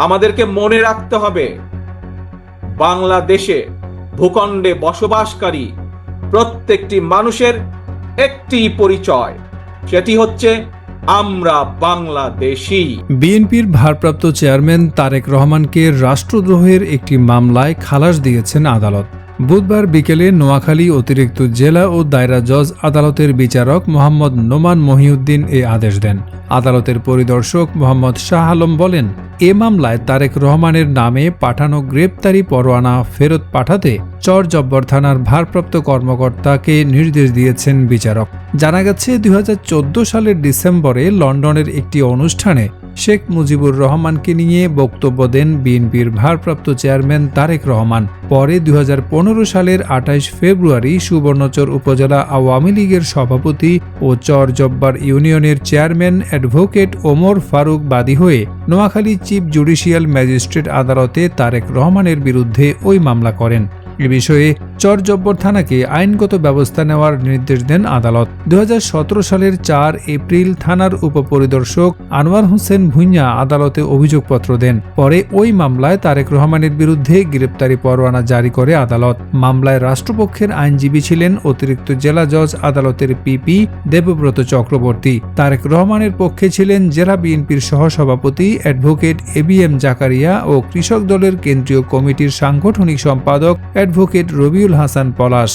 আমাদেরকে মনে রাখতে হবে, বাংলাদেশে ভূখণ্ডে বসবাসকারী প্রত্যেকটি মানুষের একটি পরিচয়, সেটি হচ্ছে আমরা বাংলাদেশী। বিএনপির ভারপ্রাপ্ত চেয়ারম্যান তারেক রহমানকে রাষ্ট্রদ্রোহের একটি মামলায় খালাস দিয়েছেন আদালত। বুধবার বিকেলে নোয়াখালী অতিরিক্ত জেলা ও দায়রা জজ আদালতের বিচারক মোহাম্মদ নোমান মহিউদ্দিন এ আদেশ দেন। আদালতের পরিদর্শক মোহাম্মদ শাহ আলম বলেন, এ মামলায় তারেক রহমানের নামে পাঠানো গ্রেপ্তারি পরোয়ানা ফেরত পাঠাতে চরজব্বর থানার ভারপ্রাপ্ত কর্মকর্তাকে নির্দেশ দিয়েছেন বিচারক। জানা গেছে 2014 সালের ডিসেম্বরে লন্ডনের একটি অনুষ্ঠানে শেখ মুজিবুর রহমানকে নিয়ে বক্তব্য দেন বিএনপির ভারপ্রাপ্ত চেয়ারম্যান তারেক রহমান। পরে 2015 সালের 28 ফেব্রুয়ারি সুবর্ণচর উপজেলা আওয়ামী লীগের সভাপতি ও চরজব্বার ইউনিয়নের চেয়ারম্যান অ্যাডভোকেট ওমর ফারুক বাদী হয়ে নোয়াখালী চিফ জুডিশিয়াল ম্যাজিস্ট্রেট আদালতে তারেক রহমানের বিরুদ্ধে ওই মামলা করেন। এ বিষয়ে চরজব্বর থানাকে আইনগত ব্যবস্থা নেওয়ার নির্দেশ দেন আদালত। 2017 সালের 4 এপ্রিল থানার উপপরিদর্শক আনোয়ার হোসেন ভুঁইয়া আদালতে অভিযোগপত্র দেন। পরে ওই মামলায় তারেক রহমানের বিরুদ্ধে গ্রেপ্তারি পরোয়ানা জারি করে আদালত। মামলায় রাষ্ট্রপক্ষের আইনজীবী ছিলেন অতিরিক্ত জেলা জজ আদালতের পিপি দেবব্রত চক্রবর্তী। তারেক রহমানের পক্ষে ছিলেন জেলা বিএনপির সহসভাপতি অ্যাডভোকেট এবিএম জাকারিয়া ও কৃষক দলের কেন্দ্রীয় কমিটির সাংগঠনিক সম্পাদক অ্যাডভোকেট রবিউল হাসান পলাশ।